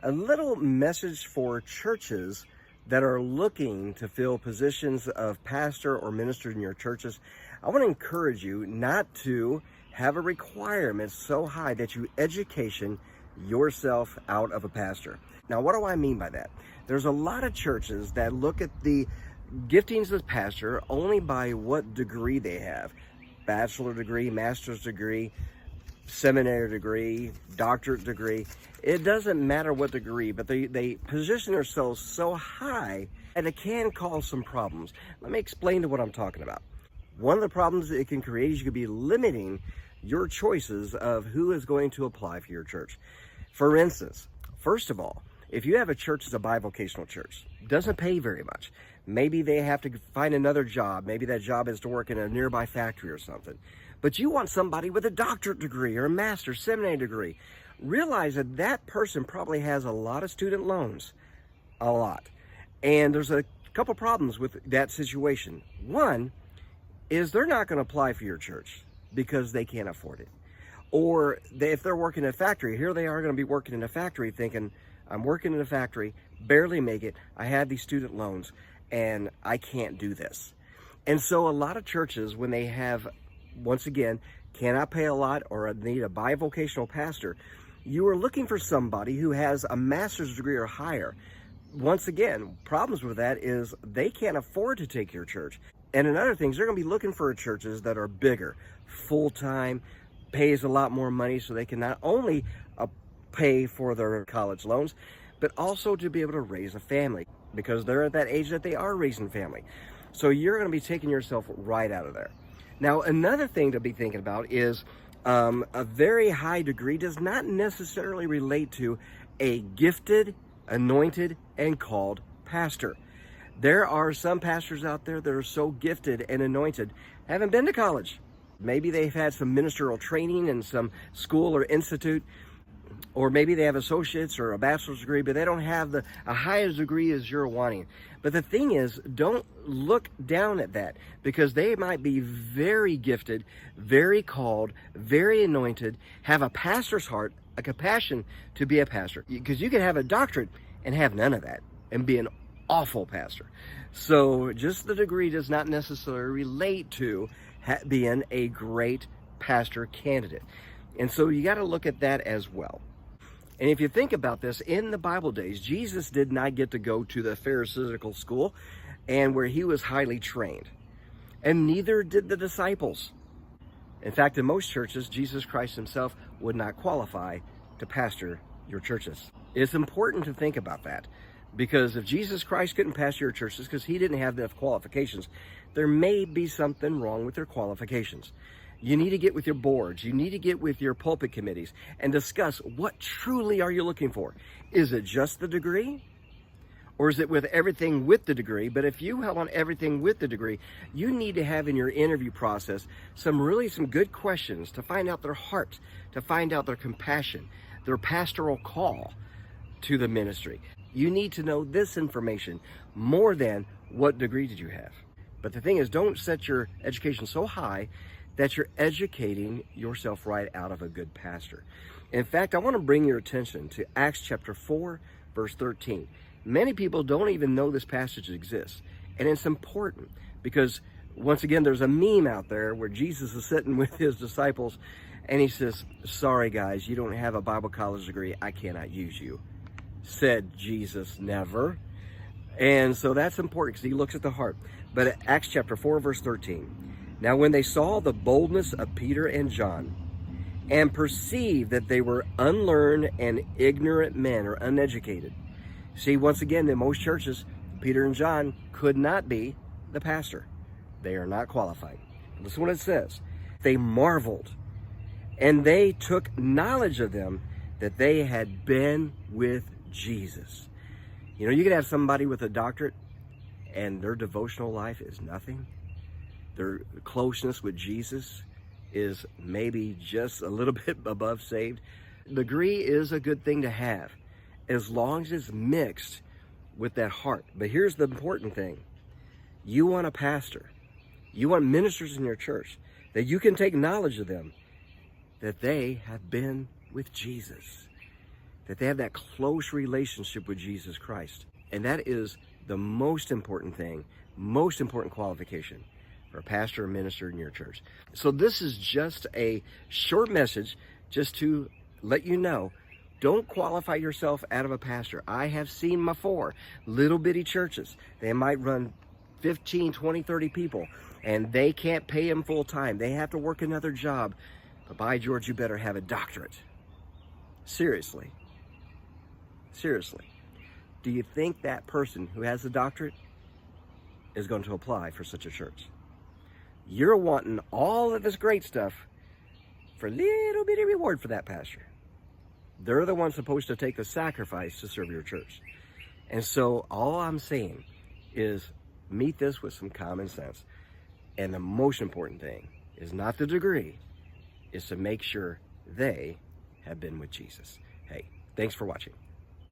A little message for churches that are looking to fill positions of pastor or minister in your churches. I want to encourage you not to have a requirement so high that you education yourself out of a pastor. Now, what do I mean by that? There's a lot of churches that look at the giftings of pastor only by what degree they have. Bachelor degree, master's degree, seminary degree, doctorate degree. It doesn't matter what degree, but they position themselves so high and it can cause some problems. Let me explain to what I'm talking about. One of the problems it can create is you could be limiting your choices of who is going to apply for your church. For instance, first of all, if you have a church that's a bi-vocational church, doesn't pay very much. Maybe they have to find another job. Maybe that job is to work in a nearby factory or something. But you want somebody with a doctorate degree or a master's seminary degree. Realize that that person probably has a lot of student loans, a lot. And there's a couple problems with that situation. One is they're not going to apply for your church because they can't afford it. Or if they're working in a factory, here they are going to be working in a factory thinking, I'm working in a factory, barely make it, I have these student loans, and I can't do this. And so a lot of churches, when they have, once again, cannot pay a lot or need a bi-vocational pastor, you are looking for somebody who has a master's degree or higher. Once again, problems with that is they can't afford to take your church. And another thing is they're going to be looking for churches that are bigger, full-time, pays a lot more money so they can not only pay for their college loans, but also to be able to raise a family because they're at that age that they are raising family. So you're going to be taking yourself right out of there. Now, another thing to be thinking about is a very high degree does not necessarily relate to a gifted, anointed, and called pastor. There are some pastors out there that are so gifted and anointed, haven't been to college. Maybe they've had some ministerial training in some school or institute, or maybe they have associates or a bachelor's degree, but they don't have a high degree as you're wanting. But the thing is, don't look down at that because they might be very gifted, very called, very anointed, have a pastor's heart, a compassion to be a pastor. Because you can have a doctorate and have none of that and be an awful pastor. So just the degree does not necessarily relate to being a great pastor candidate. And so you got to look at that as well. And if you think about this, in the Bible days, Jesus did not get to go to the Pharisaical school and where he was highly trained. And neither did the disciples. In fact, in most churches, Jesus Christ himself would not qualify to pastor your churches. It's important to think about that because if Jesus Christ couldn't pastor your churches because he didn't have enough qualifications, there may be something wrong with their qualifications. You need to get with your boards. You need to get with your pulpit committees and discuss what truly are you looking for. Is it just the degree? Or is it with everything with the degree? But if you want everything with the degree, you need to have in your interview process some good questions to find out their heart, to find out their compassion, their pastoral call to the ministry. You need to know this information more than what degree did you have. But the thing is, don't set your education so high that you're educating yourself right out of a good pastor. In fact, I want to bring your attention to Acts chapter 4, verse 13. Many people don't even know this passage exists. And it's important because, once again, there's a meme out there where Jesus is sitting with his disciples and he says, sorry guys, you don't have a Bible college degree. I cannot use you. Said Jesus never. And so that's important because he looks at the heart. But Acts chapter 4, verse 13. Now when they saw the boldness of Peter and John and perceived that they were unlearned and ignorant men or uneducated. See, once again, in most churches, Peter and John could not be the pastor. They are not qualified. Listen to what it says. They marveled and they took knowledge of them that they had been with Jesus. You know, you can have somebody with a doctorate and their devotional life is nothing. Their closeness with Jesus is maybe just a little bit above saved. Degree is a good thing to have as long as it's mixed with that heart. But here's the important thing. You want a pastor. You want ministers in your church that you can take knowledge of them, that they have been with Jesus, that they have that close relationship with Jesus Christ. And that is the most important thing, most important qualification for a pastor or minister in your church. So this is just a short message just to let you know, don't qualify yourself out of a pastor. I have seen before little bitty churches. They might run 15, 20, 30 people, and they can't pay them full time. They have to work another job. But by George, you better have a doctorate. Seriously. Seriously. Do you think that person who has a doctorate is going to apply for such a church? You're wanting all of this great stuff for a little bitty reward for that pastor. They're the ones supposed to take the sacrifice to serve your church. And so all I'm saying is meet this with some common sense. And the most important thing is not the degree, is to make sure they have been with Jesus. Hey, thanks for watching.